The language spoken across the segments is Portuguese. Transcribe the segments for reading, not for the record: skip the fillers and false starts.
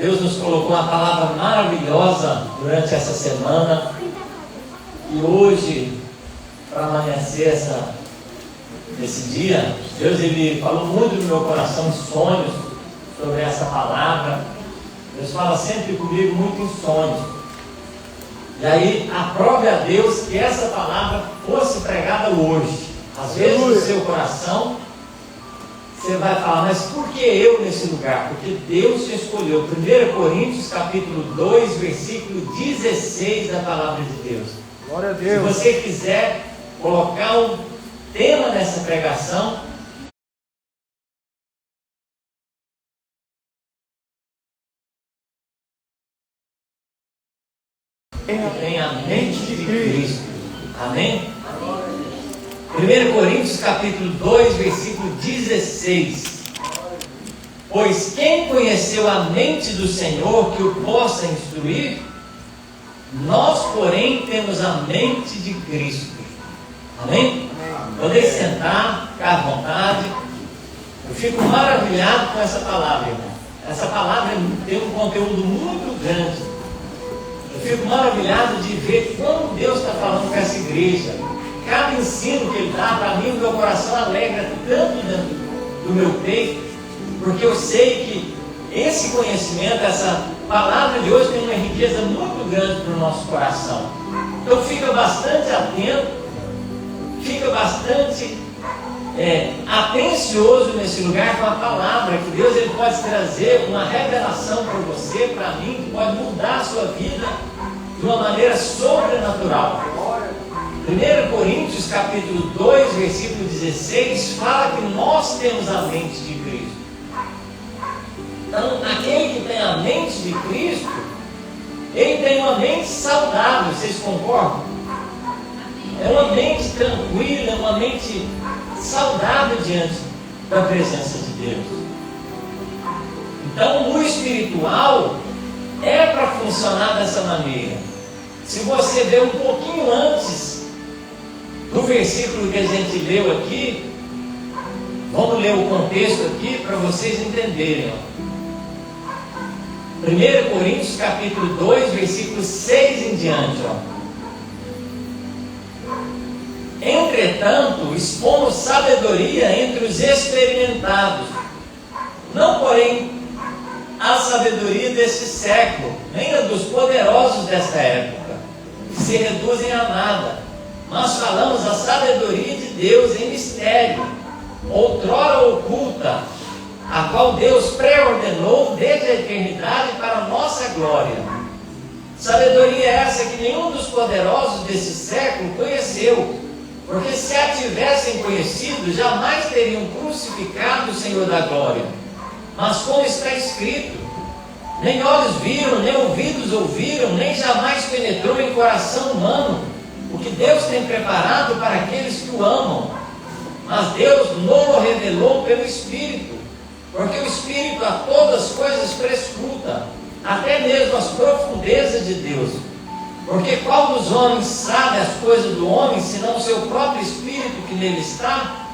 Deus nos colocou uma palavra maravilhosa durante essa semana. E hoje, para amanhecer esse dia, Deus ele falou muito no meu coração em sonhos sobre essa palavra. Deus fala sempre comigo muito em sonhos. E aí, aprove a Deus que essa palavra fosse pregada hoje. Às vezes no seu coração você vai falar, mas por que eu nesse lugar? Porque Deus te escolheu. 1 Coríntios capítulo 2, versículo 16 da palavra de Deus. Glória a Deus. Se você quiser colocar um tema nessa pregação, tem a mente de Cristo. Amém? 1 Coríntios capítulo 2, versículo 16. Pois quem conheceu a mente do Senhor que o possa instruir? Nós, porém, temos a mente de Cristo. Amém? Podem sentar, ficar à vontade. Eu fico maravilhado com essa palavra, irmão. Essa palavra tem um conteúdo muito grande. Eu fico maravilhado de ver como Deus está falando com essa igreja. Cada ensino que Ele dá, para mim, o meu coração alegra tanto dentro do meu peito, porque eu sei que esse conhecimento, essa palavra de hoje tem uma riqueza muito grande para o nosso coração. Então fica bastante atento, fica bastante atencioso nesse lugar com a palavra, que Deus ele pode trazer uma revelação para você, para mim, que pode mudar a sua vida de uma maneira sobrenatural. 1 Coríntios capítulo 2, versículo 16, fala que nós temos a mente de Cristo. Então, aquele que tem a mente de Cristo, ele tem uma mente saudável, vocês concordam? É uma mente tranquila, é uma mente saudável diante da presença de Deus. Então, o espiritual é para funcionar dessa maneira. Se você ver um pouquinho antes do versículo que a gente leu aqui, vamos ler o contexto aqui para vocês entenderem. 1 Coríntios capítulo 2, versículo 6 em diante. Entretanto, expomos sabedoria entre os experimentados, não porém a sabedoria deste século, nem a dos poderosos desta época, que se reduzem a nada. Nós falamos a sabedoria de Deus em mistério, outrora oculta, a qual Deus pré-ordenou desde a eternidade para a nossa glória. Sabedoria essa que nenhum dos poderosos desse século conheceu, porque se a tivessem conhecido, jamais teriam crucificado o Senhor da glória. Mas como está escrito, nem olhos viram, nem ouvidos ouviram, nem jamais penetrou em coração humano o que Deus tem preparado para aqueles que o amam. Mas Deus não o revelou pelo Espírito, porque o Espírito a todas as coisas prescruta, até mesmo as profundezas de Deus. Porque qual dos homens sabe as coisas do homem, senão o seu próprio Espírito que nele está?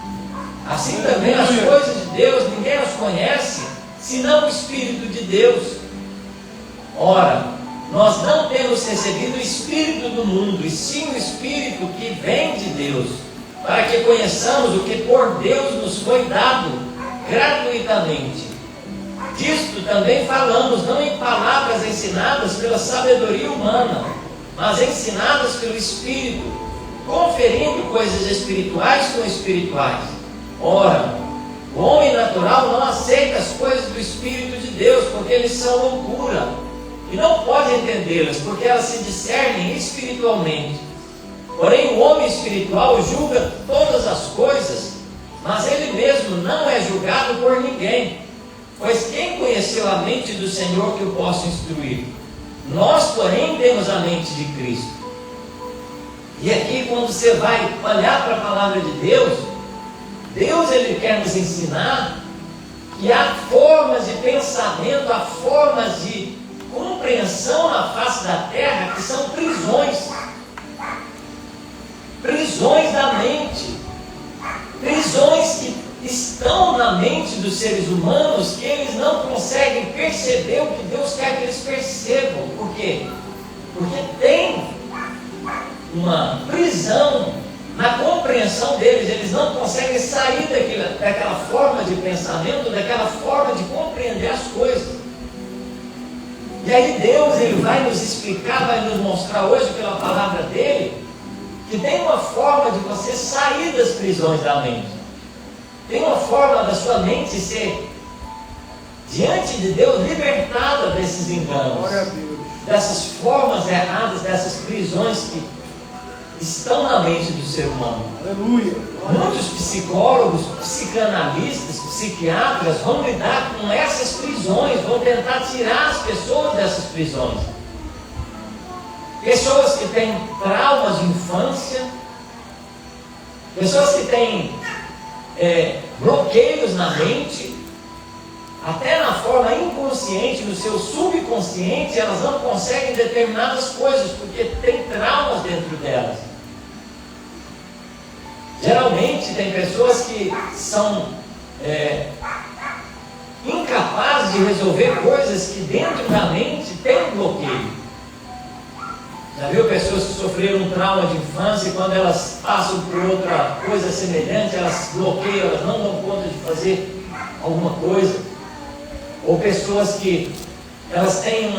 Assim também as coisas de Deus ninguém as conhece, senão o Espírito de Deus. Ora, nós não temos recebido o Espírito do mundo, e sim o Espírito que vem de Deus, para que conheçamos o que por Deus nos foi dado gratuitamente. Disto também falamos, não em palavras ensinadas pela sabedoria humana, mas ensinadas pelo Espírito, conferindo coisas espirituais com espirituais. Ora, o homem natural não aceita as coisas do Espírito de Deus, porque eles são loucura, e não pode entendê-las, porque elas se discernem espiritualmente. Porém, o homem espiritual julga todas as coisas, mas ele mesmo não é julgado por ninguém. Pois quem conheceu a mente do Senhor que o possa instruir? Nós, porém, temos a mente de Cristo. E aqui, quando você vai olhar para a palavra de Deus, Deus ele quer nos ensinar que há formas de pensamento, há formas de compreensão na face da terra que são prisões da mente, prisões que estão na mente dos seres humanos que eles não conseguem perceber o que Deus quer que eles percebam. Por quê? Porque tem uma prisão na compreensão deles, eles não conseguem sair daquela forma de pensamento, daquela forma de compreender as coisas. E aí Deus, Ele vai nos explicar, vai nos mostrar hoje pela palavra dEle, que tem uma forma de você sair das prisões da mente. Tem uma forma da sua mente ser, diante de Deus, libertada desses enganos, dessas formas erradas, dessas prisões que estão na mente do ser humano. Aleluia. Muitos psicólogos, psicanalistas, psiquiatras vão lidar com essas prisões, vão tentar tirar as pessoas dessas prisões. Pessoas que têm traumas de infância, pessoas que têm bloqueios na mente, até na forma inconsciente, no seu subconsciente, elas não conseguem determinadas coisas, porque tem traumas dentro delas. Geralmente tem pessoas que são incapazes de resolver coisas que dentro da mente tem um bloqueio. Já viu pessoas que sofreram um trauma de infância e quando elas passam por outra coisa semelhante, elas bloqueiam, elas não dão conta de fazer alguma coisa? Ou pessoas que elas têm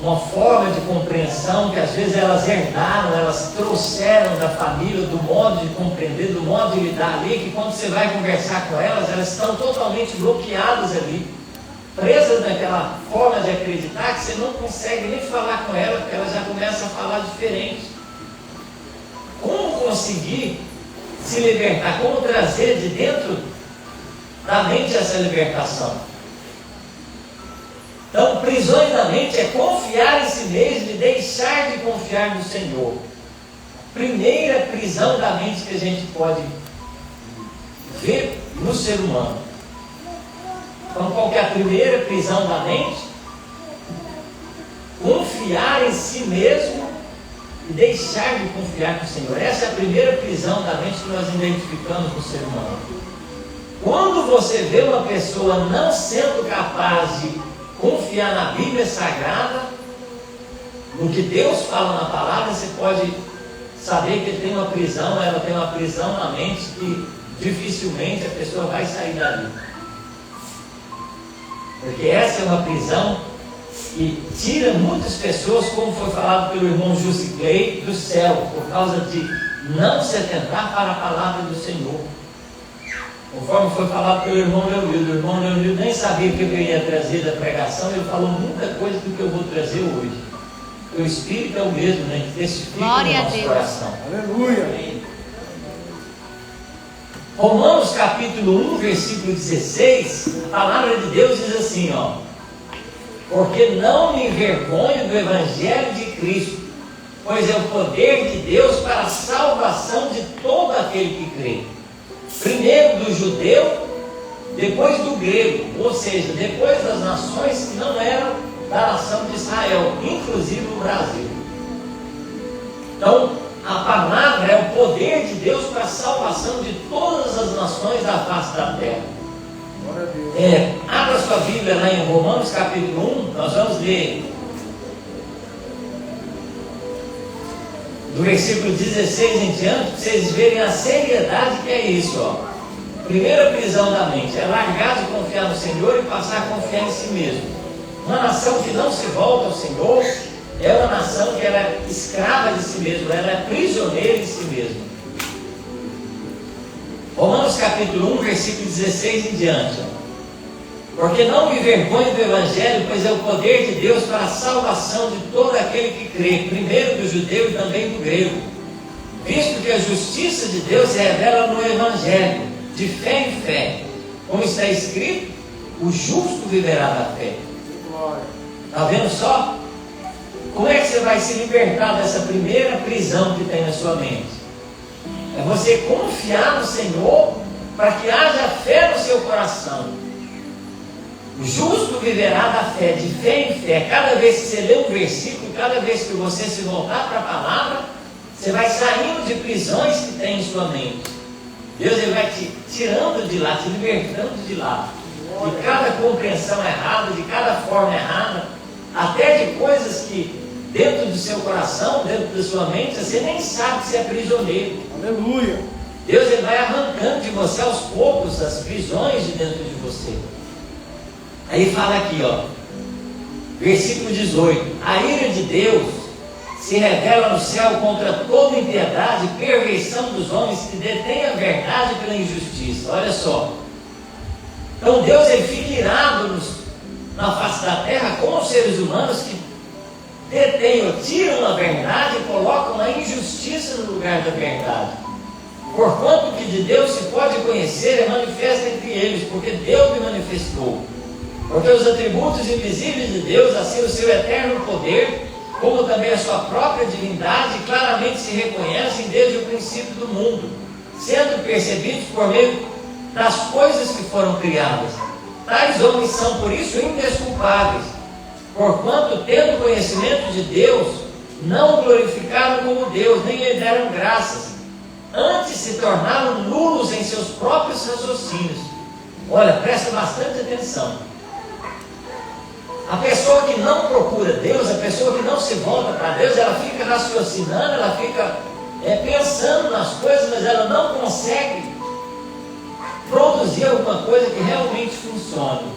uma forma de compreensão que às vezes elas herdaram, elas trouxeram da família, do modo de compreender, do modo de lidar ali, que quando você vai conversar com elas, elas estão totalmente bloqueadas ali, presas naquela forma de acreditar que você não consegue nem falar com ela, porque ela já começa a falar diferente. Como conseguir se libertar? Como trazer de dentro da mente essa libertação? Então, prisões da mente é confiar em si mesmo e deixar de confiar no Senhor. Primeira prisão da mente que a gente pode ver no ser humano. Então, qual que é a primeira prisão da mente? Confiar em si mesmo e deixar de confiar no Senhor. Essa é a primeira prisão da mente que nós identificamos no ser humano. Quando você vê uma pessoa não sendo capaz de confiar na Bíblia Sagrada, no que Deus fala na palavra, você pode saber que ele tem uma prisão, ela tem uma prisão na mente que dificilmente a pessoa vai sair dali. Porque essa é uma prisão que tira muitas pessoas, como foi falado pelo irmão Jussi Clay, do céu, por causa de não se atentar para a palavra do Senhor. Conforme foi falado pelo irmão Leonildo, o irmão Leonildo nem sabia o que eu ia trazer da pregação, ele falou muita coisa do que eu vou trazer hoje. O Espírito é o mesmo, né? Que testifica no nosso coração. Aleluia. Romanos capítulo 1, versículo 16, a palavra de Deus diz assim, ó: porque não me envergonho do Evangelho de Cristo, pois é o poder de Deus para a salvação de todo aquele que crê. Primeiro do judeu, depois do grego, ou seja, depois das nações que não eram da nação de Israel, inclusive o Brasil. Então, a palavra é o poder de Deus para a salvação de todas as nações da face da terra. Abra sua Bíblia lá em Romanos capítulo 1, nós vamos ler do versículo 16 em diante, para vocês verem a seriedade que é isso, ó. Primeira prisão da mente é largar de confiar no Senhor e passar a confiar em si mesmo. Uma nação que não se volta ao Senhor é uma nação que ela é escrava de si mesma, ela é prisioneira em si mesma. Romanos capítulo 1, versículo 16 em diante, ó. Porque não me envergonho do Evangelho, pois é o poder de Deus para a salvação de todo aquele que crê, primeiro do judeu e também do grego. Visto que a justiça de Deus se revela no Evangelho, de fé em fé. Como está escrito, o justo viverá da fé. Está vendo só? Como é que você vai se libertar dessa primeira prisão que tem na sua mente? É você confiar no Senhor para que haja fé no seu coração. O justo viverá da fé, de fé em fé. Cada vez que você lê um versículo, cada vez que você se voltar para a palavra, você vai saindo de prisões que tem em sua mente. Deus ele vai te tirando de lá, te libertando de lá, de cada compreensão errada, de cada forma errada, até de coisas que dentro do seu coração, dentro da sua mente, você nem sabe que você é prisioneiro. Aleluia. Deus ele vai arrancando de você aos poucos as prisões de dentro de você. Aí fala aqui, ó, versículo 18: a ira de Deus se revela no céu contra toda impiedade e perversão dos homens que detêm a verdade pela injustiça. Olha só. Então Deus ele fica irado na face da terra com os seres humanos que detêm ou tiram a verdade e colocam a injustiça no lugar da verdade. Porquanto o que de Deus se pode conhecer é manifesto entre eles, porque Deus me manifestou. Porque os atributos invisíveis de Deus, assim o seu eterno poder, como também a sua própria divindade, claramente se reconhecem desde o princípio do mundo, sendo percebidos por meio das coisas que foram criadas. Tais homens são por isso indesculpáveis, porquanto, tendo conhecimento de Deus, não o glorificaram como Deus, nem lhe deram graças, antes se tornaram nulos em seus próprios raciocínios. Olha, presta bastante atenção. A pessoa que não procura Deus, a pessoa que não se volta para Deus, ela fica raciocinando, ela fica pensando nas coisas, mas ela não consegue produzir alguma coisa que realmente funcione.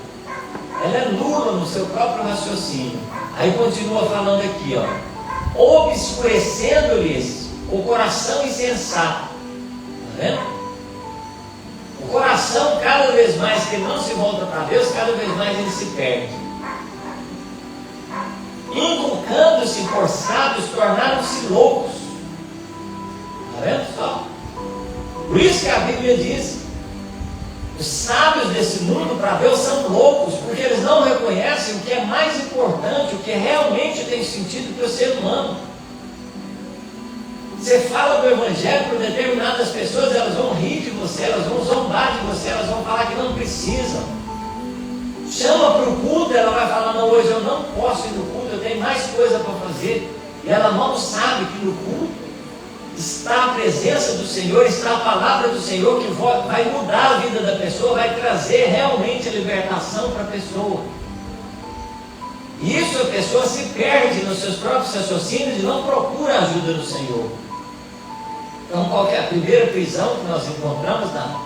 Ela é nula no seu próprio raciocínio. Aí continua falando aqui, ó, obscurecendo-lhes o coração insensato. Está vendo? O coração, cada vez mais que ele não se volta para Deus, cada vez mais ele se perde. Inculcando-se por sábios, tornaram-se loucos. Está vendo só? Por isso que a Bíblia diz: os sábios desse mundo para Deus são loucos, porque eles não reconhecem o que é mais importante, o que realmente tem sentido para o ser humano. Você fala do Evangelho para determinadas pessoas, elas vão rir de você, elas vão zombar de você, elas vão falar que não precisam. Chama para o culto, ela vai falar: não, hoje eu não posso ir no culto, eu tenho mais coisa para fazer. E ela mal sabe que no culto está a presença do Senhor, está a palavra do Senhor que vai mudar a vida da pessoa, vai trazer realmente a libertação para a pessoa. E isso a pessoa se perde nos seus próprios raciocínios e não procura ajuda do Senhor. Então, qual que é a primeira prisão que nós encontramos na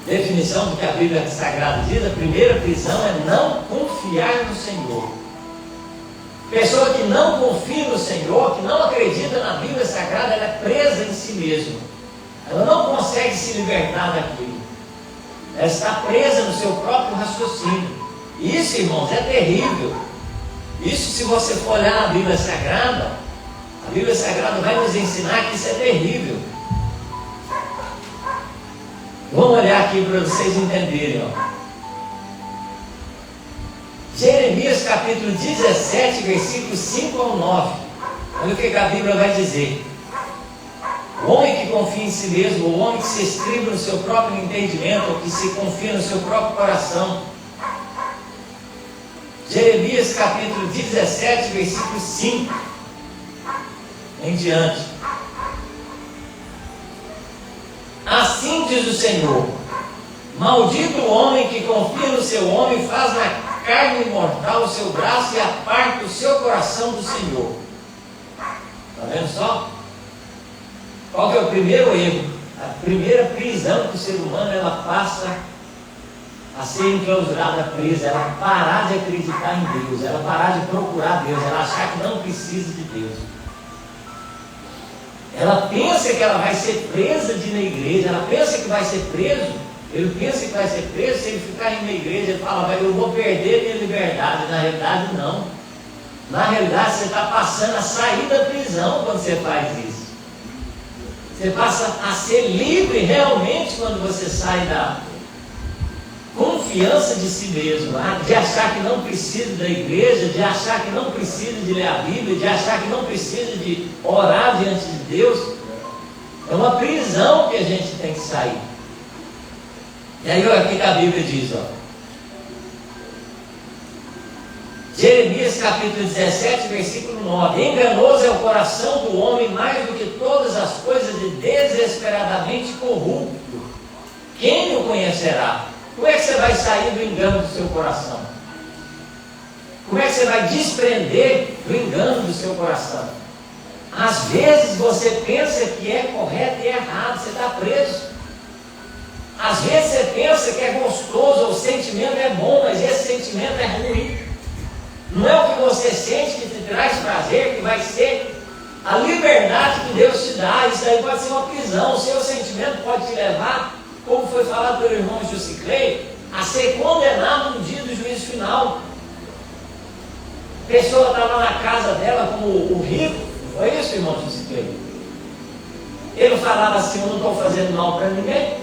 definição do que a Bíblia Sagrada diz? A primeira prisão é não confiar no Senhor. Pessoa que não confia no Senhor, que não acredita na Bíblia Sagrada, ela é presa em si mesma. Ela não consegue se libertar daquilo. Ela está presa no seu próprio raciocínio. Isso, irmãos, é terrível. Isso, se você for olhar na Bíblia Sagrada, a Bíblia Sagrada vai nos ensinar que isso é terrível. Vamos olhar aqui para vocês entenderem, Jeremias capítulo 17, versículos 5 ao 9. Olha o que a Bíblia vai dizer. O homem que confia em si mesmo, o homem que se estriba no seu próprio entendimento, ou que se confia no seu próprio coração. Jeremias capítulo 17, versículo 5 em diante. Assim diz o Senhor: maldito o homem que confia no seu homem, faz na carne mortal o seu braço e aparta o seu coração do Senhor. Está vendo só? Qual que é o primeiro erro? A primeira prisão que o ser humano ela passa a ser enclausurada, presa, ela parar de acreditar em Deus, ela parar de procurar Deus, ela achar que não precisa de Deus. Ela pensa que ela vai ser presa de ir na igreja, ela pensa que vai ser preso. Ele pensa que vai ser preso, se ele ficar indo na igreja, ele fala: eu vou perder minha liberdade. Na realidade, não. Na realidade, você está passando a sair da prisão quando você faz isso. Você passa a ser livre realmente quando você sai da confiança de si mesmo, de achar que não precisa da igreja, de achar que não precisa de ler a Bíblia, de achar que não precisa de orar diante de Deus. É uma prisão que a gente tem que sair. E aí olha o que a Bíblia diz, Jeremias capítulo 17, versículo 9. Enganoso é o coração do homem mais do que todas as coisas e desesperadamente corrupto. Quem o conhecerá? Como é que você vai sair do engano do seu coração? Como é que você vai desprender do engano do seu coração? Às vezes você pensa que é correto e errado, você está preso. Às vezes você pensa que é gostoso, o sentimento é bom, mas esse sentimento é ruim. Não é o que você sente que te traz prazer, que vai ser a liberdade que Deus te dá. Isso aí pode ser uma prisão. O seu sentimento pode te levar, como foi falado pelo irmão Jusiclei, a ser condenado no dia do juízo final. A pessoa estava na casa dela como o rico. Foi isso, irmão Jusiclei? Ele falava assim: eu não estou fazendo mal para ninguém.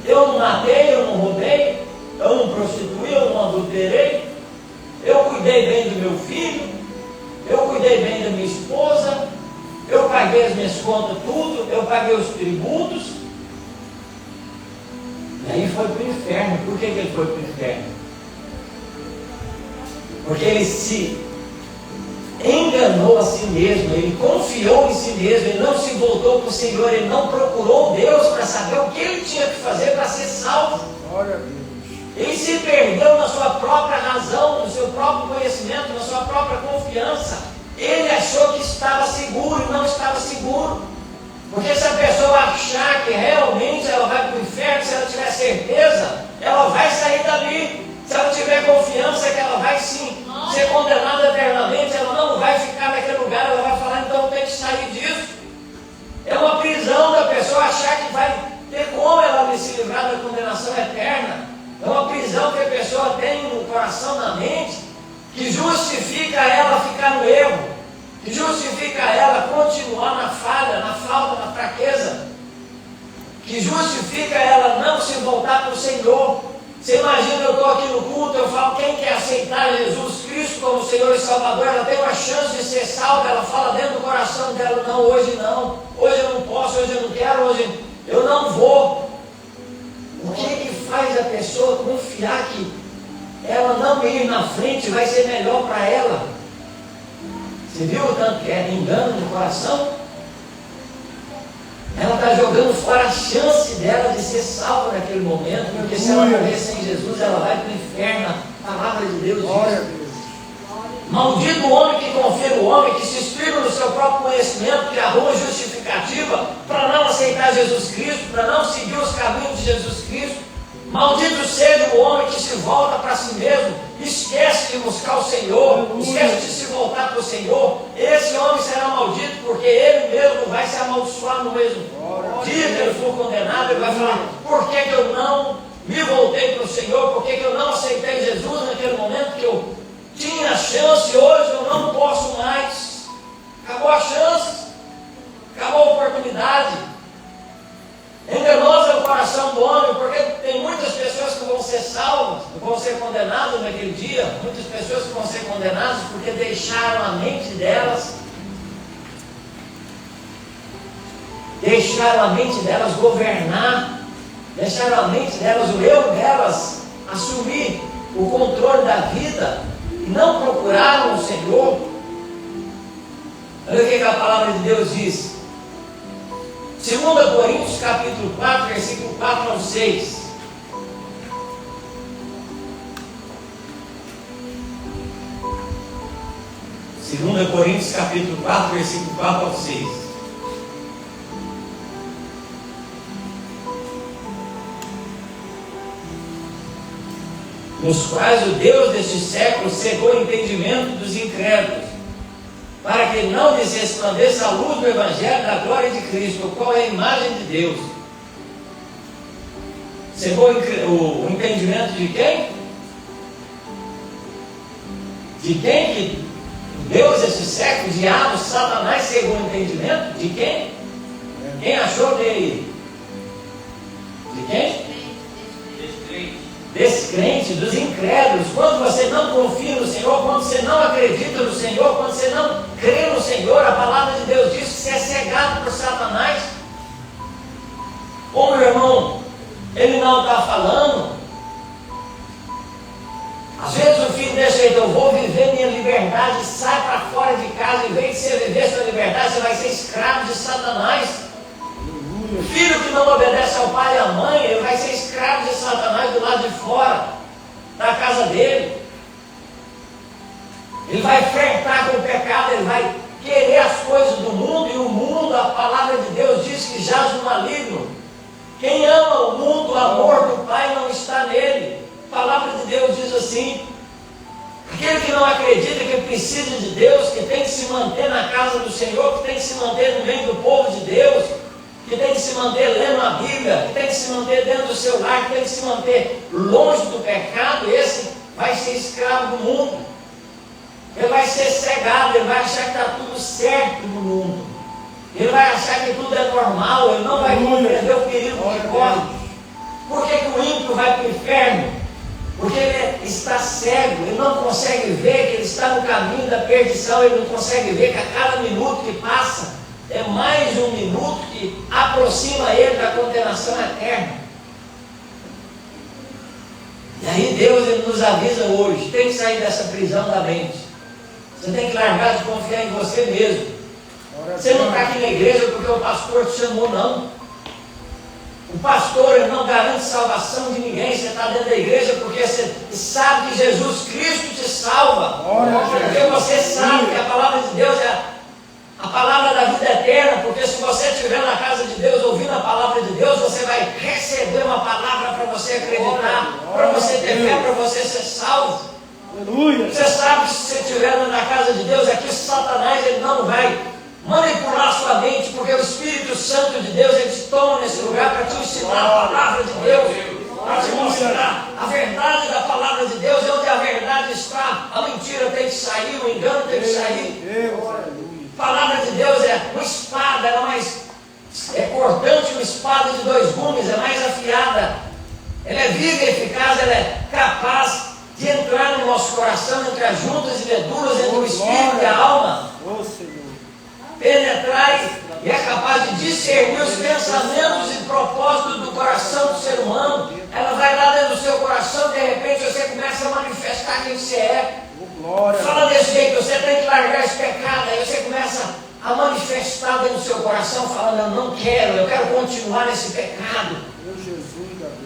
Eu não matei, eu não roubei, eu não prostituí, eu não adulterei. Eu cuidei bem do meu filho, eu cuidei bem da minha esposa, eu paguei as minhas contas tudo, eu paguei os tributos. E aí foi para o inferno. Por que ele foi para o inferno? Porque ele se enganou a si mesmo, ele confiou em si mesmo, ele não se voltou para o Senhor, ele não procurou Deus para saber o que ele tinha que fazer para ser salvo. Glória a Deus. Ele se perdeu na sua própria razão, no seu próprio conhecimento, na sua própria confiança. Ele achou que estava seguro e não estava seguro. Porque se a pessoa achar que realmente ela vai para o inferno, se ela tiver certeza, ela vai sair dali. Se ela tiver confiança que ela vai sim ser condenada eternamente, ela não vai ficar naquele lugar, ela vai falar: então eu tenho que sair disso. É uma prisão da pessoa achar que vai ter como ela se livrar da condenação eterna. É uma prisão que a pessoa tem no coração, na mente, que justifica ela ficar no erro, que justifica ela continuar na falha, na falta, na fraqueza, que justifica ela não se voltar para o Senhor. Você imagina, eu estou aqui no culto, eu falo: quem quer aceitar Jesus Cristo como Senhor e Salvador, ela tem uma chance de ser salva. Ela fala dentro do coração dela: não, hoje não, hoje eu não posso, hoje eu não quero, hoje eu não vou. O que faz a pessoa confiar que ela não ir na frente vai ser melhor para ela? Você viu o tanto que é engano no coração? Ela está jogando fora a chance dela de ser salva naquele momento, porque se ela morrer sem Jesus, ela vai para o inferno. A palavra de Deus diz: maldito o homem que confia no homem, que se inspira no seu próprio conhecimento, que arruma justificativa para não aceitar Jesus Cristo, para não seguir os caminhos de Jesus Cristo. Maldito seja o homem que se volta para si mesmo, esquece de buscar o Senhor, esquece de se voltar para o Senhor. Esse homem será maldito, porque ele mesmo vai se amaldiçoar no mesmo dia que ele for condenado. Ele vai falar: por que eu não me voltei para o Senhor? Por que eu não aceitei Jesus naquele momento que eu tinha chance? Hoje eu não posso mais. Acabou a chance, acabou a oportunidade. Enganoso é o coração do homem, porque tem muitas pessoas que vão ser salvas, vão ser condenadas naquele dia. Muitas pessoas que vão ser condenadas porque deixaram a mente delas, governar, deixaram a mente delas, o eu delas, assumir o controle da vida, e não procuraram o Senhor. Olha o que a palavra de Deus diz. 2 Coríntios capítulo 4, versículo 4 ao 6. Segunda Coríntios capítulo 4, versículo 4 ao 6. Nos quais o Deus deste século cegou o entendimento dos incrédulos, para que não lhes resplandeça a luz do Evangelho da glória de Cristo, o qual é a imagem de Deus. Cegou o entendimento de quem? De quem que Deus deste século, o diabo, Satanás, cegou o entendimento? De quem? Quem achou dele? De quem? Descrente, dos incrédulos. Quando você não confia no Senhor, quando você não acredita no Senhor, quando você não crê no Senhor, a palavra de Deus diz que você é cegado por Satanás. Como o irmão, ele não está falando, às vezes o filho desse jeito, eu vou viver minha liberdade, sai para fora de casa, em vez de você viver sua liberdade, você vai ser escravo de Satanás. O filho que não obedece ao pai e à mãe, ele vai ser escravo de Satanás do lado de fora da casa dele. Ele vai enfrentar com o pecado, ele vai querer as coisas do mundo, e o mundo, a palavra de Deus diz que jaz no maligno. Quem ama o mundo, o amor do Pai não está nele. A palavra de Deus diz assim: aquele que não acredita que precisa de Deus, que tem que se manter na casa do Senhor, que tem que se manter no meio do povo de Deus, que tem que se manter lendo a Bíblia, que tem que se manter dentro do seu lar, que tem que se manter longe do pecado, esse vai ser escravo do mundo. Ele vai ser cegado, ele vai achar que está tudo certo no mundo. Ele vai achar que tudo é normal, ele não vai compreender o perigo que corre. Por que o ímpio vai para o inferno? Porque ele está cego, ele não consegue ver que ele está no caminho da perdição, ele não consegue ver que a cada minuto que passa é mais um minuto que aproxima ele da condenação eterna. E aí Deus ele nos avisa hoje, tem que sair dessa prisão da mente. Você tem que largar de confiar em você mesmo. Você não está aqui na igreja porque o pastor te chamou, não. O pastor ele não garante salvação de ninguém. Você está dentro da igreja porque você sabe que Jesus Cristo te salva. Porque você sabe que a palavra de Deus é a palavra da vida eterna. Porque se você estiver na casa de Deus ouvindo a palavra de Deus, você vai receber uma palavra para você acreditar, para você ter fé, para você ser salvo. Você sabe que se você estiver na casa de Deus, aqui Satanás ele não vai manipular sua mente, porque o Espírito Santo de Deus ele te toma nesse lugar para te ensinar a palavra de Deus, para te mostrar a verdade da palavra de Deus, e onde a verdade está, a mentira tem que sair, o engano tem que sair. A palavra de Deus é uma espada, ela é cortante, uma espada de dois gumes, é mais afiada, ela é viva e eficaz, ela é capaz de entrar no nosso coração, entre as juntas e medulas, entre o espírito e a alma, penetrar e é capaz de discernir os pensamentos e propósitos do coração do ser humano. Ela vai lá dentro do seu coração, de repente você começa a manifestar quem você é. Fala desse jeito, você tem que largar esse pecado, aí você começa a manifestar dentro do seu coração, falando: eu não quero, eu quero continuar nesse pecado.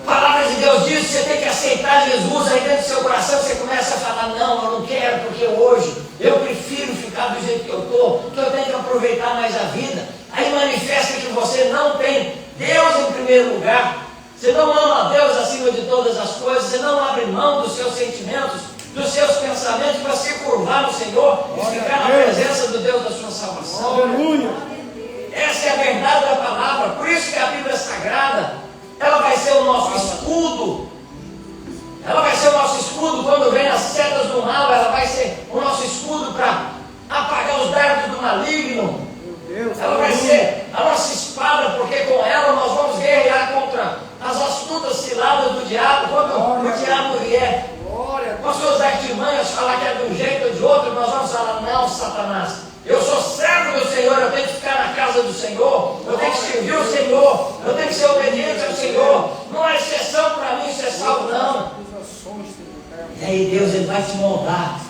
A palavra de Deus diz que você tem que aceitar Jesus, aí dentro do seu coração você começa a falar: não, eu não quero, porque hoje eu prefiro ficar do jeito que eu estou, porque eu tenho que aproveitar mais a vida. Aí manifesta que você não tem Deus em primeiro lugar, você não ama a Deus acima de todas as coisas, você não abre mão dos seus sentimentos, dos seus pensamentos, para se curvar no Senhor e ficar na presença do Deus da sua salvação. Aleluia. Essa é a verdade da palavra. Por isso que a Bíblia Sagrada, ela vai ser o nosso escudo. Ela vai ser o nosso escudo quando vem as setas do mal. Ela vai ser o nosso escudo para apagar os dardos do maligno. Ela vai ser a nossa espada, porque com ela nós vamos guerrear contra as astutas ciladas do diabo. Quando o diabo vier com as suas artimanhas falar que é de um jeito ou de outro, nós vamos falar: não, Satanás, eu sou servo do Senhor, eu tenho que ficar na casa do Senhor, eu tenho que servir o Senhor, eu tenho que ser obediente ao Senhor. Não há exceção para mim ser salvo, não. E aí Deus ele vai te moldar,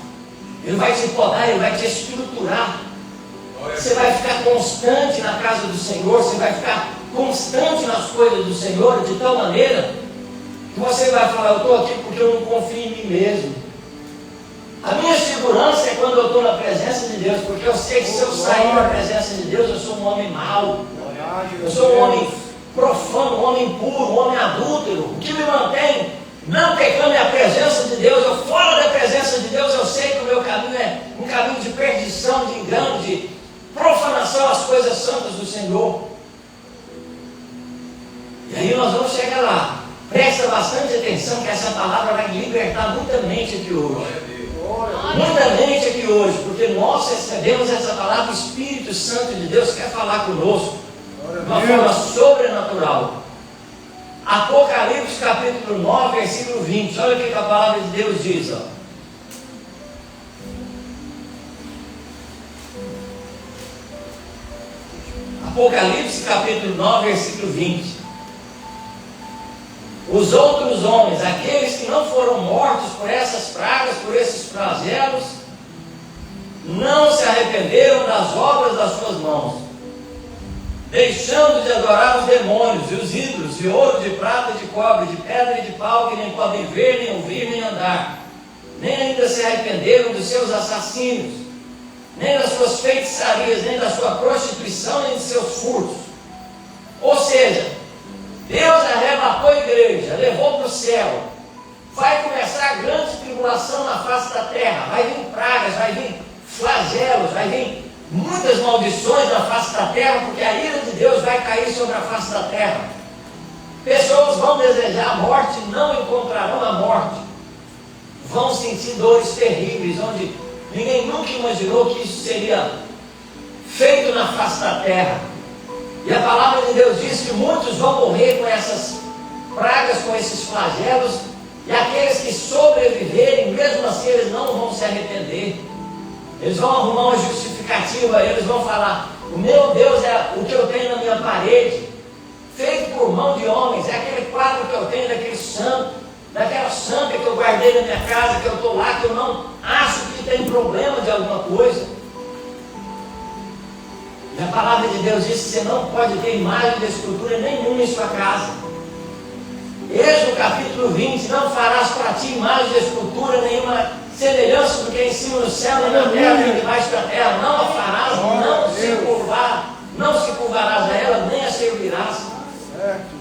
ele vai te podar, ele vai te estruturar. Você vai ficar constante na casa do Senhor, você vai ficar constante nas coisas do Senhor, de tal maneira que você vai falar: eu estou aqui porque eu não confio em mim mesmo. A minha segurança é quando eu estou na presença de Deus, porque eu sei que se eu sair da presença de Deus, eu sou um homem mau, eu sou um homem profano, um homem impuro, um homem adúltero. O que me mantém não pecando é a presença de Deus. Eu fora da presença de Deus, eu sei que o meu caminho é um caminho de perdição, de engano, de profanação às coisas santas do Senhor. E aí nós vamos chegar lá. Presta bastante atenção, que essa palavra vai libertar muita mente aqui hoje. Muita mente aqui hoje, porque nós recebemos essa palavra. O Espírito Santo de Deus quer falar conosco de uma forma sobrenatural. Apocalipse capítulo 9, versículo 20. Olha o que a palavra de Deus diz, ó. Apocalipse capítulo 9, versículo 20. Os outros homens, aqueles que não foram mortos por essas pragas, por esses flagelos, não se arrependeram das obras das suas mãos, deixando de adorar os demônios e os ídolos, de ouro, de prata, de cobre, de pedra e de pau, que nem podem ver, nem ouvir, nem andar. Nem ainda se arrependeram dos seus assassínios, nem das suas feitiçarias, nem da sua prostituição, nem de seus furtos. Ou seja, Deus arrebatou a igreja, levou para o céu. Vai começar a grande tribulação na face da terra. Vai vir pragas, vai vir flagelos, vai vir muitas maldições na face da terra, porque a ira de Deus vai cair sobre a face da terra. Pessoas vão desejar a morte, não encontrarão a morte. Vão sentir dores terríveis, onde ninguém nunca imaginou que isso seria feito na face da terra. E a palavra de Deus diz que muitos vão morrer com essas pragas, com esses flagelos, e aqueles que sobreviverem, mesmo assim, eles não vão se arrepender. Eles vão arrumar uma justificativa, eles vão falar: o meu Deus é o que eu tenho na minha parede, feito por mão de homens, é aquele quadro que eu tenho daquele santo, daquela santa que eu guardei na minha casa, que eu estou lá, que eu não acho que tem problema de alguma coisa. E a palavra de Deus diz que você não pode ter imagem de escultura nenhuma em sua casa. Êxodo capítulo 20: não farás para ti imagem de escultura nenhuma semelhança do que é em cima do céu, nem na terra, nem debaixo da terra. Não a farás, não se curvarás a ela, nem a servirás.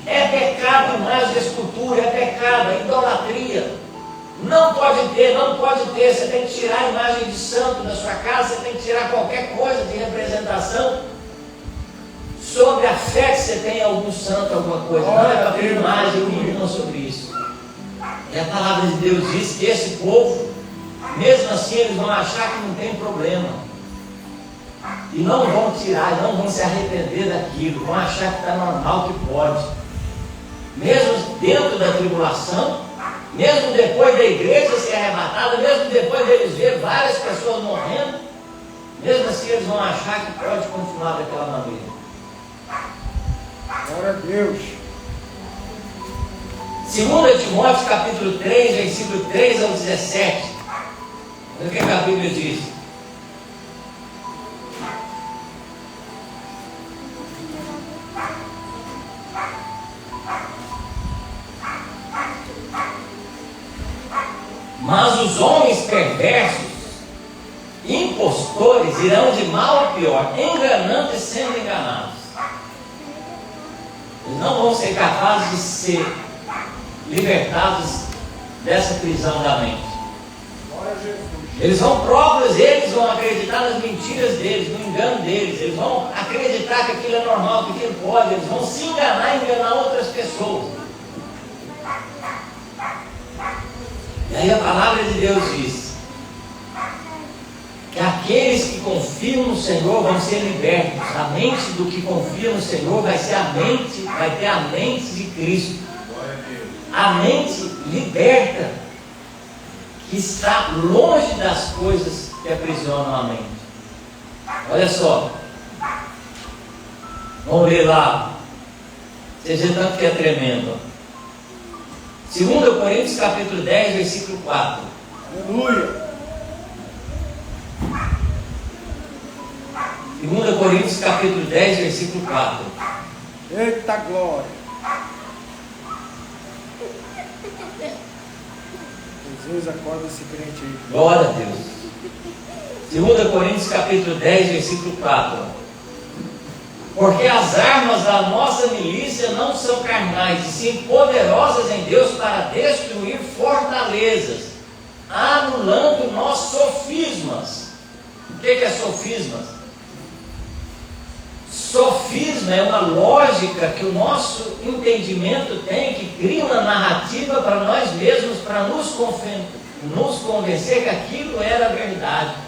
É pecado imagem de escultura, é pecado, é idolatria. Não pode ter, você tem que tirar a imagem de santo da sua casa, você tem que tirar qualquer coisa de representação sobre a fé que você tem em algum santo, alguma coisa. Não é para ter imagem nenhuma sobre isso. E a palavra de Deus diz que esse povo, mesmo assim, eles vão achar que não tem problema. E não vão tirar, não vão se arrepender daquilo, vão achar que está normal, que pode. Mesmo dentro da tribulação, mesmo depois da igreja ser arrebatada, mesmo depois deles ver várias pessoas morrendo, mesmo assim eles vão achar que pode continuar daquela maneira. Glória a Deus. 2 Timóteo capítulo 3, versículo 3 ao 17. Olha o que a Bíblia diz. Mas os homens perversos, impostores, irão de mal a pior, enganando e sendo enganados. Eles não vão ser capazes de ser libertados dessa prisão da mente. Eles vão acreditar nas mentiras deles, no engano deles. Eles vão acreditar que aquilo é normal, que aquilo pode. Eles vão se enganar e enganar outras pessoas. E aí a palavra de Deus diz que aqueles que confiam no Senhor vão ser libertos. A mente do que confia no Senhor vai ter a mente de Cristo. A mente liberta, que está longe das coisas que aprisionam a mente. Olha só. Vamos ler lá. Você vê tanto que é tremendo. 2 Coríntios capítulo 10, versículo 4. Aleluia. 2 Coríntios capítulo 10, versículo 4. Eita glória. Jesus, acorda esse crente aí. Glória a Deus. 2 Coríntios capítulo 10, versículo 4. Porque as armas da nossa milícia não são carnais, e sim poderosas em Deus para destruir fortalezas, anulando nossos sofismas. O que é sofismas? Sofisma é uma lógica que o nosso entendimento tem, que cria uma narrativa para nós mesmos, para nos convencer que aquilo era a verdade.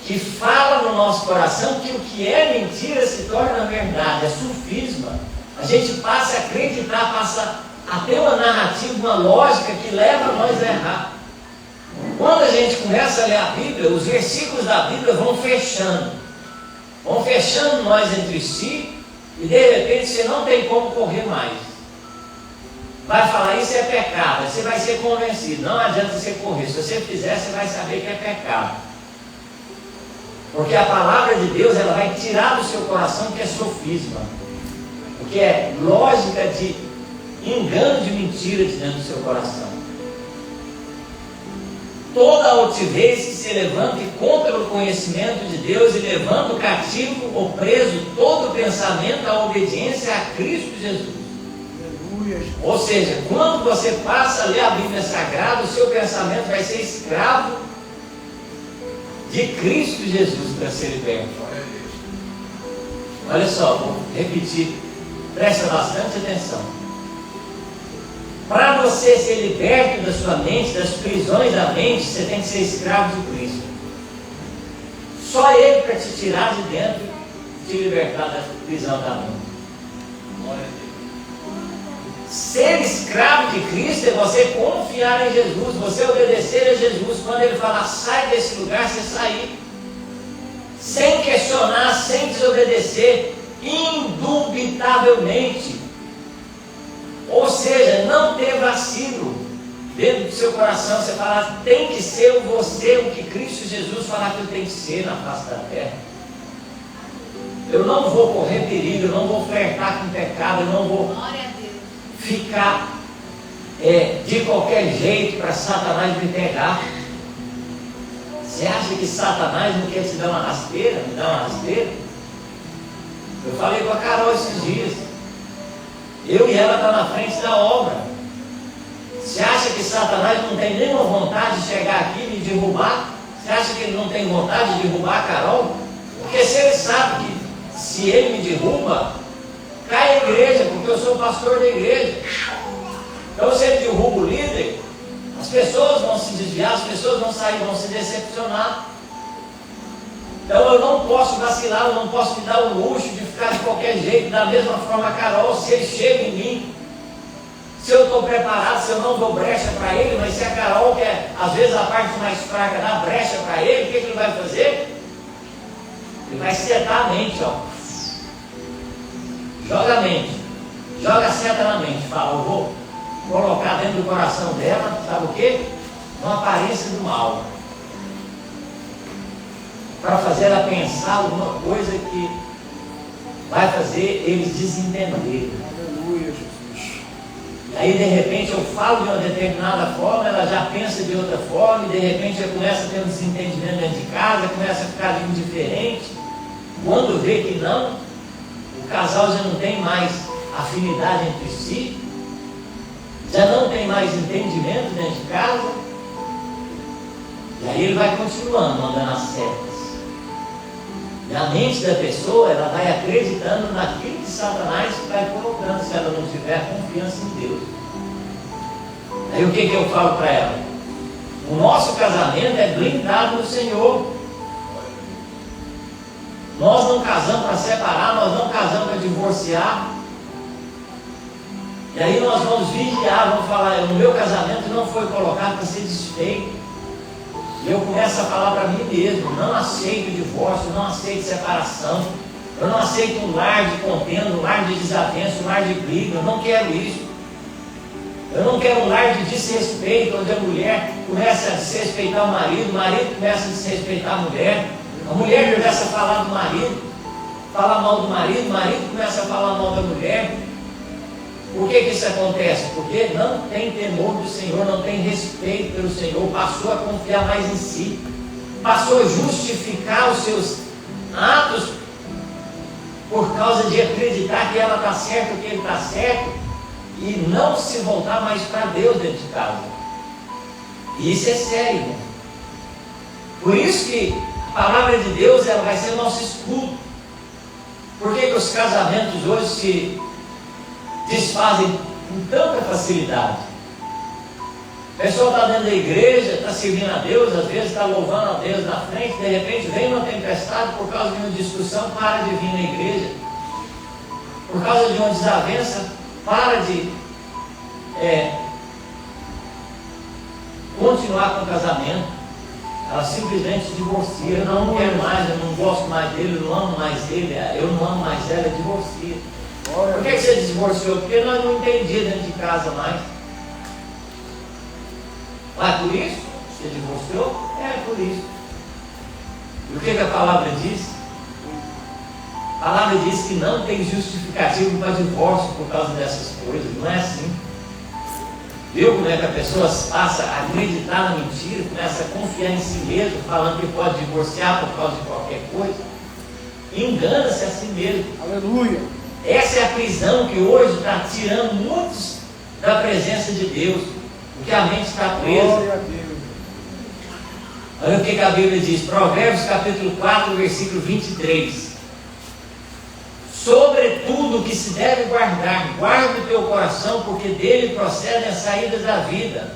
Que fala no nosso coração que o que é mentira se torna verdade. É sofisma. A gente passa a acreditar, passa a ter uma narrativa, uma lógica que leva nós a errar. Quando a gente começa a ler a Bíblia, os versículos da Bíblia vão fechando nós entre si, e de repente você não tem como correr mais. vai falar isso é pecado, você vai ser convencido, não adianta você correr, se você fizer, você vai saber que é pecado. Porque a palavra de Deus, ela vai tirar do seu coração que é sofisma, porque é lógica de engano, de mentira de dentro do seu coração. Toda altivez que se levante contra o conhecimento de Deus e levando cativo ou preso todo pensamento à obediência a Cristo Jesus. Aleluia. Ou seja, quando você passa a ler a Bíblia Sagrada, o seu pensamento vai ser escravo de Cristo Jesus para ser liberto. Olha só, vou repetir, presta bastante atenção. Para você ser liberto da sua mente, das prisões da mente, você tem que ser escravo de Cristo. Só Ele para te tirar de dentro, te libertar da prisão da mente. Ser escravo de Cristo é você confiar em Jesus, você obedecer a Jesus. Quando Ele falar, sai desse lugar, você sair. Sem questionar, sem desobedecer, indubitavelmente. Ou seja, não ter vacilo dentro do seu coração. Você falar, tem que ser você o que Cristo Jesus falar que eu tenho que ser na face da terra. Eu não vou correr perigo, eu não vou flertar com pecado, eu não vou ficar de qualquer jeito para Satanás me pegar. Você acha que Satanás não quer te dar uma rasteira? Me dar uma rasteira? Eu falei com a Carol esses dias. Eu e ela estamos na frente da obra. Você acha que Satanás não tem nenhuma vontade de chegar aqui e me derrubar? Você acha que ele não tem vontade de derrubar a Carol? Porque se ele sabe que se ele me derruba, cai a igreja, porque eu sou pastor da igreja. Então se ele derruba o líder, as pessoas vão se desviar, as pessoas vão sair, vão se decepcionar. Então eu não posso vacilar, eu não posso me dar o luxo de ficar de qualquer jeito. Da mesma forma a Carol, se ele chega em mim, se eu estou preparado, se eu não dou brecha para ele, mas se a Carol, que é às vezes a parte mais fraca, dá brecha para ele, o que ele vai fazer? Ele vai setar a mente, ó. Joga a mente, joga a seta na mente, fala, eu vou colocar dentro do coração dela, sabe o quê? Uma aparência do mal. Para fazer ela pensar alguma coisa que vai fazer eles desentenderem. Aleluia, Jesus. Aí de repente eu falo de uma determinada forma, ela já pensa de outra forma, e de repente já começa a ter um desentendimento dentro de casa, começa a ficar indiferente. Quando vê que não, o casal já não tem mais afinidade entre si, já não tem mais entendimento dentro de casa, e aí ele vai continuando andando as setas. E a mente da pessoa, ela vai acreditando naquilo que Satanás vai colocando, se ela não tiver confiança em Deus. Aí o que eu falo para ela? O nosso casamento é blindado no Senhor. Nós não casamos para separar, nós não casamos para divorciar. E aí nós vamos vigiar, vamos falar, o meu casamento não foi colocado para ser desfeito. E eu começo a falar para mim mesmo, não aceito divórcio, não aceito separação, eu não aceito um lar de contenda, um lar de desavença, um lar de briga, eu não quero isso. Eu não quero um lar de desrespeito, onde a mulher começa a desrespeitar o marido começa a desrespeitar a mulher começa a falar do marido, falar mal do marido, o marido começa a falar mal da mulher. Por que isso acontece? Porque não tem temor do Senhor, não tem respeito pelo Senhor, passou a confiar mais em si, passou a justificar os seus atos por causa de acreditar que ela está certa, que ele está certo, e não se voltar mais para Deus dentro de casa. E isso é sério, né? Por isso que a palavra de Deus, ela vai ser o nosso escudo. Por que os casamentos hoje se desfazem com tanta facilidade? A pessoa está dentro da igreja, está servindo a Deus, às vezes está louvando a Deus na frente, de repente vem uma tempestade por causa de uma discussão, para de vir na igreja. Por causa de uma desavença, para de continuar com o casamento. Ela simplesmente divorcia. Eu não quero mais, eu não gosto mais dele, eu não amo mais ele, eu não amo mais ela, divorcia. Por que você divorciou? Porque nós não entendíamos dentro de casa mais. Ah, é por isso? Você divorciou? É por isso. E o que a palavra diz? A palavra diz que não tem justificativo para divórcio por causa dessas coisas. Não é assim. Viu como é que a pessoa passa a acreditar na mentira, começa a confiar em si mesmo, falando que pode divorciar por causa de qualquer coisa? Engana-se a si mesmo. Aleluia. Essa é a prisão que hoje está tirando muitos da presença de Deus, porque a mente está presa. Glória a Deus. Olha o que a Bíblia diz, Provérbios capítulo 4, versículo 23. Sobretudo o que se deve guardar, guarda o teu coração, porque dele procedem as saídas da vida.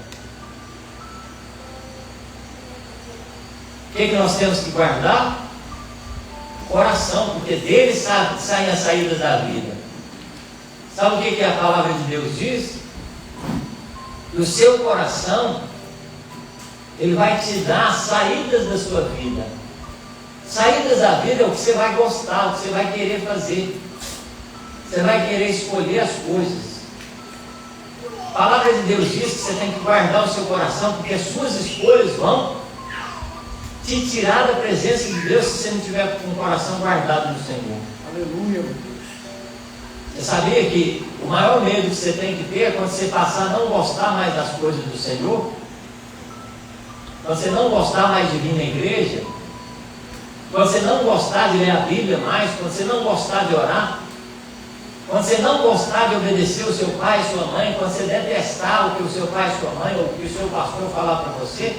O que nós temos que guardar? Coração, porque dele saem as saídas da vida. Sabe o que a palavra de Deus diz? Que o seu coração, ele vai te dar as saídas da sua vida. Saídas da vida é o que você vai gostar, o que você vai querer fazer. Você vai querer escolher as coisas. A palavra de Deus diz que você tem que guardar o seu coração, porque as suas escolhas vão te tirar da presença de Deus se você não tiver com o coração guardado no Senhor. Aleluia. Você sabia que o maior medo que você tem que ter é quando você passar a não gostar mais das coisas do Senhor? Quando você não gostar mais de vir na igreja? Quando você não gostar de ler a Bíblia mais? Quando você não gostar de orar? Quando você não gostar de obedecer o seu pai e sua mãe? Quando você detestar o que o seu pai e sua mãe ou o que o seu pastor falar para você?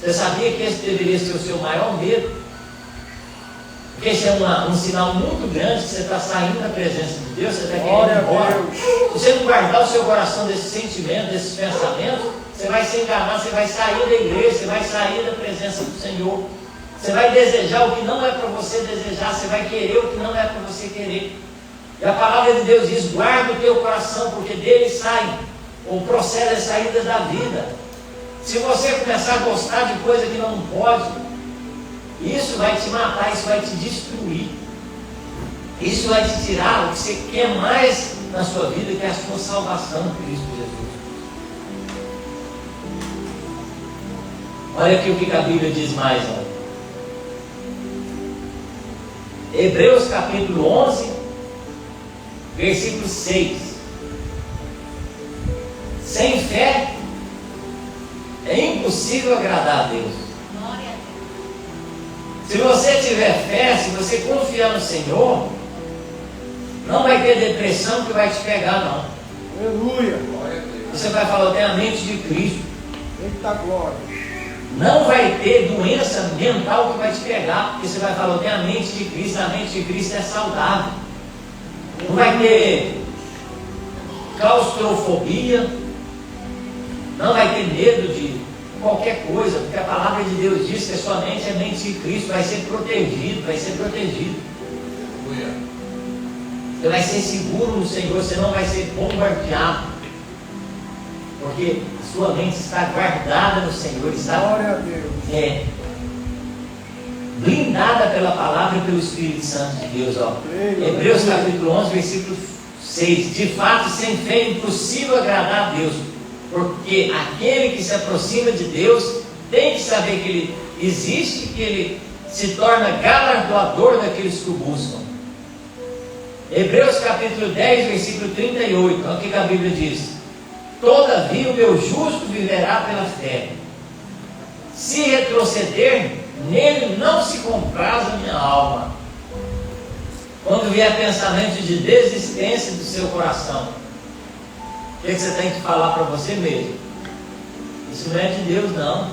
Você sabia que esse deveria ser o seu maior medo? Porque esse é um sinal muito grande que você está saindo da presença de Deus, você está querendo ir embora. Se você não guardar o seu coração desses sentimentos, desses pensamentos, você vai se enganar, você vai sair da igreja, você vai sair da presença do Senhor. Você vai desejar o que não é para você desejar, você vai querer o que não é para você querer. E a palavra de Deus diz, guarda o teu coração, porque dele saem, ou procede as saídas da vida. Se você começar a gostar de coisa que não pode, isso vai te matar, isso vai te destruir. Isso vai te tirar o que você quer mais na sua vida, que é a sua salvação em Cristo Jesus. Olha aqui o que a Bíblia diz mais. Olha. Hebreus capítulo 11, versículo 6. Sem fé é impossível agradar a Deus. Se você tiver fé, se você confiar no Senhor, não vai ter depressão que vai te pegar, não. Aleluia. Você vai falar, eu tenho a mente de Cristo. Eita glória. Não vai ter doença mental que vai te pegar, porque você vai falar, eu tenho a mente de Cristo. A mente de Cristo é saudável. Não vai ter claustrofobia, não vai ter medo de qualquer coisa, porque a palavra de Deus diz que a sua mente é mente de Cristo, vai ser protegido, vai ser protegido. Você vai ser seguro no Senhor, você não vai ser bombardeado, porque a sua mente está guardada no Senhor, está Glória a Deus. Blindada pela palavra e pelo Espírito Santo de Deus. Ó. Hebreus capítulo 11, versículo 6. De fato, sem fé é impossível agradar a Deus, porque aquele que se aproxima de Deus tem que saber que Ele existe e que Ele se torna galardoador daqueles que o buscam. Hebreus capítulo 10, versículo 38. Olha o que a Bíblia diz. Todavia o meu justo viverá pela fé. Se retroceder, nele não se compraz a minha alma. Quando vier pensamento de desistência do seu coração, o que você tem que falar para você mesmo? Isso não é de Deus, não.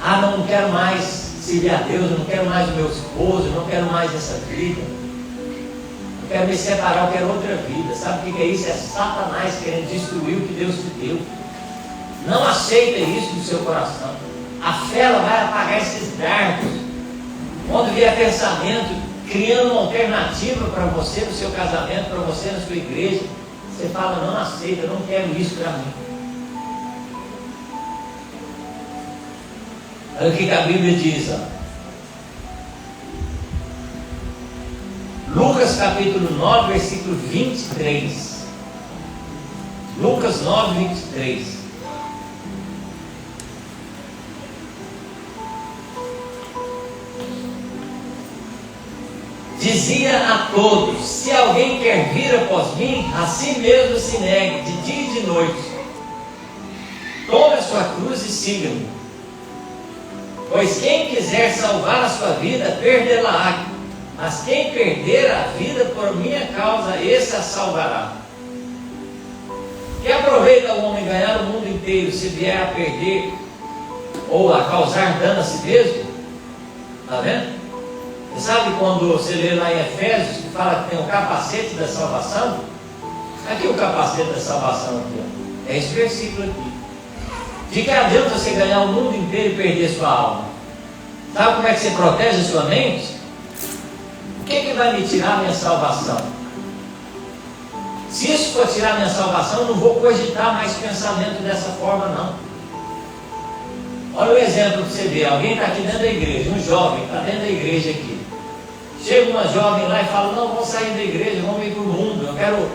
Ah, não quero mais servir a Deus, eu não quero mais o meu esposo, eu não quero mais essa vida. Eu quero me separar, eu quero outra vida. Sabe o que é isso? É Satanás querendo destruir o que Deus te deu. Não aceita isso no seu coração. A fé ela vai apagar esses dardos. Quando vier pensamento, criando uma alternativa para você no seu casamento, para você na sua igreja, você fala, não aceita, eu não quero isso para mim. Olha o que a Bíblia diz. Ó. Lucas Lucas capítulo 9, versículo 23. Lucas 9, 23. Dizia a todos: se alguém quer vir após mim, a si mesmo se negue, de dia e de noite. Tome a sua cruz e siga-me. Pois quem quiser salvar a sua vida, perdê-la-á. Mas quem perder a vida por minha causa, esse a salvará. Que aproveita o homem ganhar o mundo inteiro, se vier a perder ou a causar dano a si mesmo? Está vendo? Você sabe quando você lê lá em Efésios, que fala que tem o capacete da salvação? Aqui o capacete da salvação aqui, ó. É esse versículo aqui. De que adianta você ganhar o mundo inteiro e perder sua alma? Sabe como é que você protege a sua mente? O que vai me tirar a minha salvação? Se isso for tirar a minha salvação, eu não vou cogitar mais pensamento dessa forma, não. Olha o exemplo que você vê. Alguém está aqui dentro da igreja, um jovem está dentro da igreja aqui. Chega uma jovem lá e fala: não, vamos sair da igreja, vamos ir para o mundo, eu quero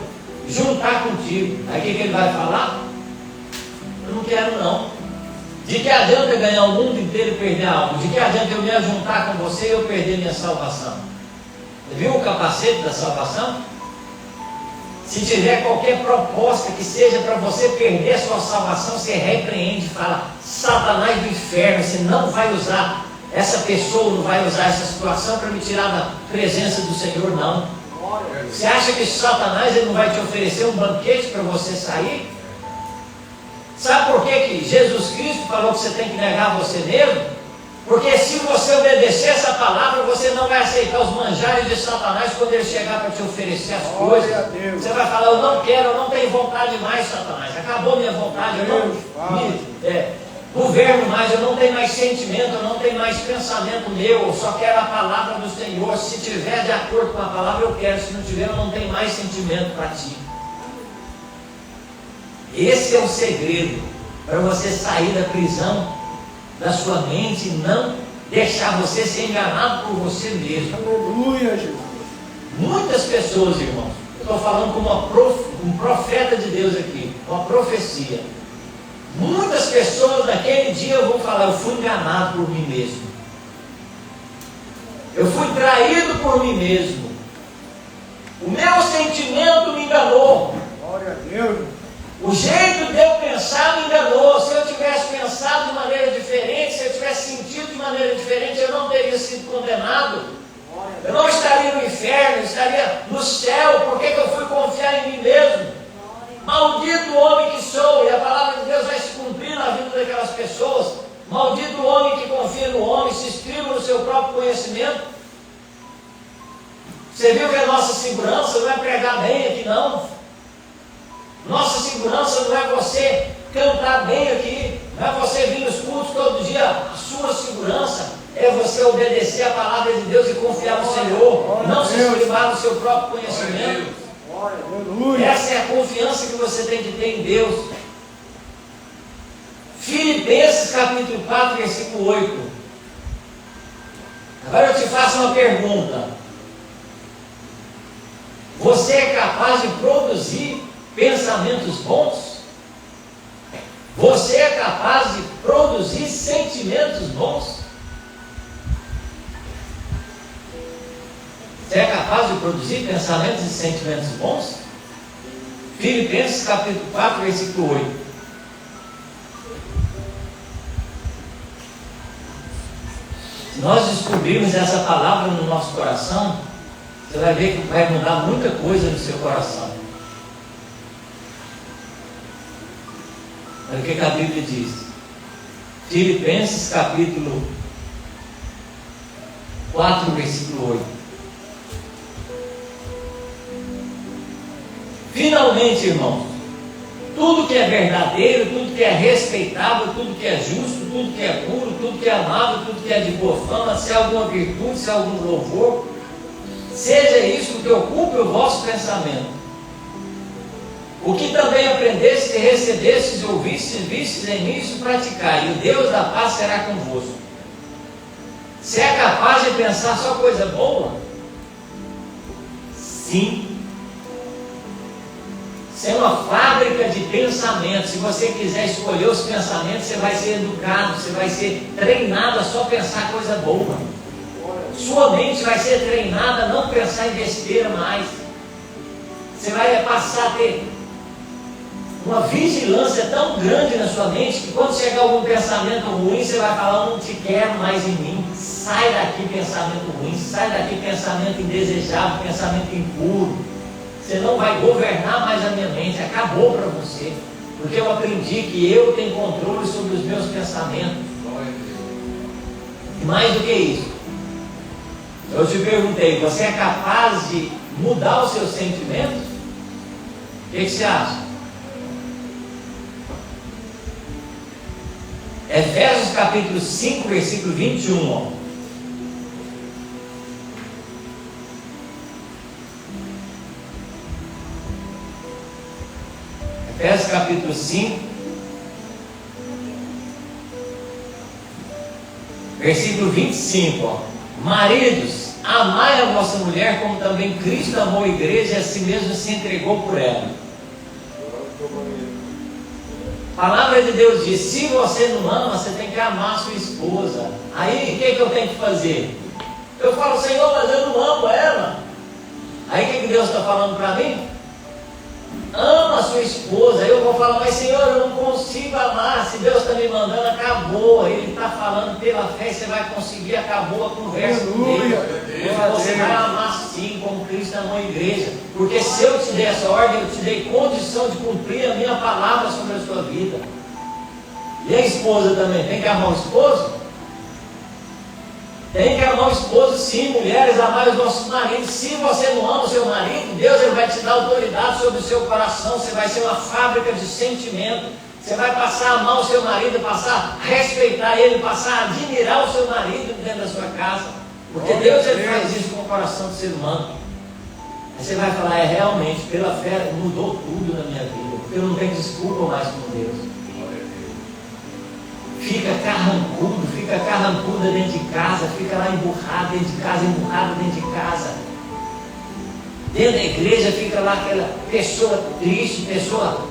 juntar contigo. Aí o que ele vai falar? Eu não quero não. De que adianta ganhar o mundo inteiro e perder a alma? De que adianta eu me ajuntar com você e eu perder minha salvação? Você viu o capacete da salvação? Se tiver qualquer proposta que seja para você perder a sua salvação, você repreende e fala: Satanás do inferno, você não vai usar essa pessoa, não vai usar essa situação para me tirar da presença do Senhor, não. Você acha que Satanás ele não vai te oferecer um banquete para você sair? Sabe por que Jesus Cristo falou que você tem que negar você mesmo? Porque se você obedecer essa palavra, você não vai aceitar os manjares de Satanás quando ele chegar para te oferecer as coisas. Você vai falar: eu não quero, eu não tenho vontade mais, Satanás. Acabou minha vontade, eu não governo mais, eu não tenho mais sentimento, eu não tenho mais pensamento meu, eu só quero a palavra do Senhor. Se tiver de acordo com a palavra, eu quero. Se não tiver, eu não tenho mais sentimento para ti. Esse é o segredo para você sair da prisão da sua mente e não deixar você ser enganado por você mesmo. Aleluia, Jesus. Muitas pessoas, irmãos, eu estou falando como um profeta de Deus aqui, uma profecia. Muitas pessoas naquele dia vão falar: eu fui enganado por mim mesmo. Eu fui traído por mim mesmo. O meu sentimento me enganou. Glória a Deus. O jeito de eu pensar me enganou. Se eu tivesse pensado de maneira diferente, se eu tivesse sentido de maneira diferente, eu não teria sido condenado. Eu não estaria no inferno, eu estaria no céu. Por que eu fui confiar em mim mesmo? Maldito o homem que sou. E a palavra de Deus vai se cumprir na vida daquelas pessoas. Maldito o homem que confia no homem, se estriba no seu próprio conhecimento. Você viu que a nossa segurança não é pregar bem aqui, não. Nossa segurança não é você cantar bem aqui, não é você vir nos cultos todo dia. A sua segurança é você obedecer a palavra de Deus e confiar no Senhor, não se estribar no seu próprio conhecimento. Essa é a confiança que você tem que ter em Deus. Filipenses capítulo 4, versículo 8. Agora eu te faço uma pergunta. Você é capaz de produzir pensamentos bons? Você é capaz de produzir sentimentos bons? Você é capaz de produzir pensamentos e sentimentos bons? Filipenses capítulo 4, versículo 8. Se nós descobrirmos essa palavra no nosso coração, você vai ver que vai mudar muita coisa no seu coração. Olha o que a Bíblia diz. Filipenses capítulo 4, versículo 8. Finalmente, irmãos, tudo que é verdadeiro, tudo que é respeitável, tudo que é justo, tudo que é puro, tudo que é amável, tudo que é de boa fama, se há alguma virtude, se há algum louvor, seja isso que ocupe o vosso pensamento. O que também aprendestes e recebestes, ouvistes, vistes em mim, isso praticai, e o Deus da paz será convosco. Se é capaz de pensar só coisa boa, Sim. Você é uma fábrica de pensamentos. Se você quiser escolher os pensamentos, você vai ser educado, você vai ser treinado a só pensar coisa boa. Sua mente vai ser treinada a não pensar em besteira mais. Você vai passar a ter uma vigilância tão grande na sua mente que quando chegar algum pensamento ruim, você vai falar: eu não te quero mais em mim. Sai daqui pensamento ruim, sai daqui pensamento indesejável, pensamento impuro. Você não vai governar mais a minha mente, acabou para você. Porque eu aprendi que eu tenho controle sobre os meus pensamentos. E mais do que isso, eu te perguntei: você é capaz de mudar os seus sentimentos? O que você acha? Efésios capítulo 5, versículo 21. Ó. Efésios capítulo 5, versículo 25. Ó. Maridos, amai a vossa mulher como também Cristo amou a igreja e a si mesmo se entregou por ela. A palavra de Deus diz: se você não ama, você tem que amar a sua esposa. Aí o que eu tenho que fazer? Eu falo: Senhor, mas eu não amo ela. Aí o que Deus está falando para mim? Ama a sua esposa. Aí eu vou falar: mas Senhor, eu não consigo amar. Se Deus está me mandando, acabou. Ele está falando pela fé, você vai conseguir. Acabou a conversa com Deus. Você vai amar sim, como Cristo amou a igreja. Porque se eu te der essa ordem, eu te dei condição de cumprir a minha palavra sobre a sua vida. E a esposa também, tem que amar o esposo? Tem que amar o esposo sim. Mulheres, amar os nossos maridos. Se você não ama o seu marido, Deus ele vai te dar autoridade sobre o seu coração. Você vai ser uma fábrica de sentimento. Você vai passar a amar o seu marido, passar a respeitar ele, passar a admirar o seu marido dentro da sua casa. Porque Deus ele faz isso com o coração do ser humano. Aí você vai falar: é realmente, pela fé mudou tudo na minha vida. Porque eu não tenho desculpa mais com Deus. Fica carrancuda dentro de casa, fica lá emburrada dentro de casa, emburrada dentro de casa. Dentro da igreja fica lá aquela pessoa triste, pessoa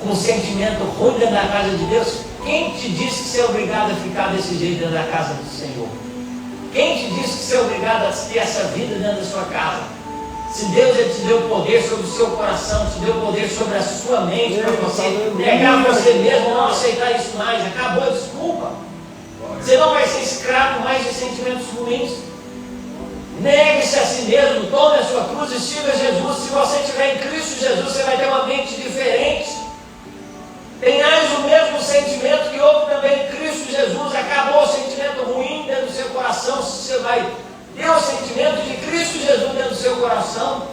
com sentimento ruim dentro da casa de Deus. Quem te disse que você é obrigado a ficar desse jeito dentro da casa do Senhor? Quem te disse que você é obrigado a ter essa vida dentro da sua casa? Se Deus ele te deu poder sobre o seu coração, te deu poder sobre a sua mente, para você negar você mesmo, não aceitar isso mais, acabou a desculpa. Você não vai ser escravo mais de sentimentos ruins. Negue-se a si mesmo, tome a sua cruz e siga Jesus. Se você estiver em Cristo Jesus, você vai ter uma mente diferente. Tenhais o mesmo sentimento que houve também em Cristo Jesus. Acabou o sentimento ruim dentro do seu coração. Você vai ter o sentimento de Cristo Jesus dentro do seu coração.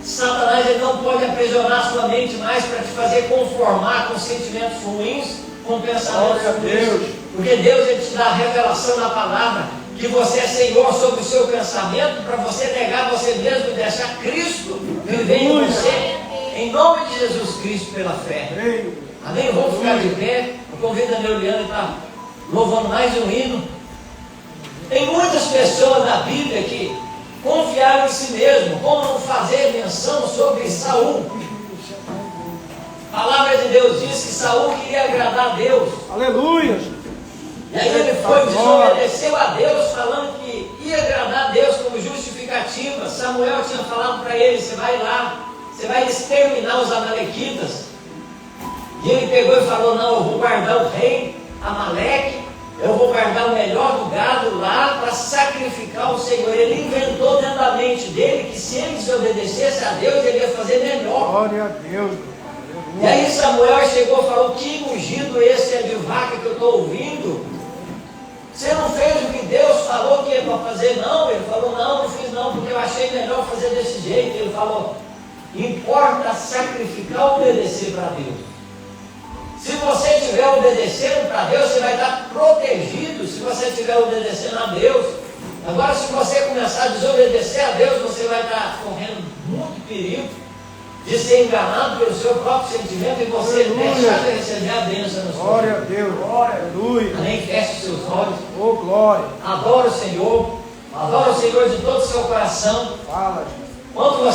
Satanás ele não pode aprisionar a sua mente mais para te fazer conformar com sentimentos ruins, com pensamentos ruins. Porque Deus ele te dá a revelação na palavra que você é Senhor sobre o seu pensamento, para você negar você mesmo e deixar Cristo viver em você, em nome de Jesus Cristo, pela fé. Amém? Vamos ficar de pé. Eu convido a Neoliana a estar louvando mais um hino. Tem muitas pessoas na Bíblia que confiaram em si mesmo, como não fazer menção sobre Saul. A palavra de Deus diz que Saul queria agradar a Deus. Aleluia! E aí ele foi, desobedeceu a Deus, falando que ia agradar a Deus como justificativa. Samuel tinha falado para ele: você vai lá, você vai exterminar os amalequitas. E ele pegou e falou: não, eu vou guardar o rei Amaleque, eu vou guardar o melhor do gado lá para sacrificar o Senhor. Ele inventou dentro da mente dele que se ele desobedecesse a Deus, ele ia fazer melhor. Glória a Deus. E aí Samuel chegou e falou: que ungido esse é de vaca que eu estou ouvindo? Você não fez o que Deus falou que ia para fazer? Não. Ele falou: não fiz não, porque eu achei melhor fazer desse jeito. Ele falou: importa sacrificar ou obedecer para Deus. Se você estiver obedecendo para Deus, você vai estar protegido se você estiver obedecendo a Deus. Agora, se você começar a desobedecer a Deus, você vai estar correndo muito perigo de ser enganado pelo seu próprio sentimento e você deixar de receber a bênção na sua vida. Glória a Deus, glória, aleluia. Amém? Feche os seus olhos. Oh, glória. Adora o Senhor. Adora o Senhor de todo o seu coração. Fala, Jesus. Quanto você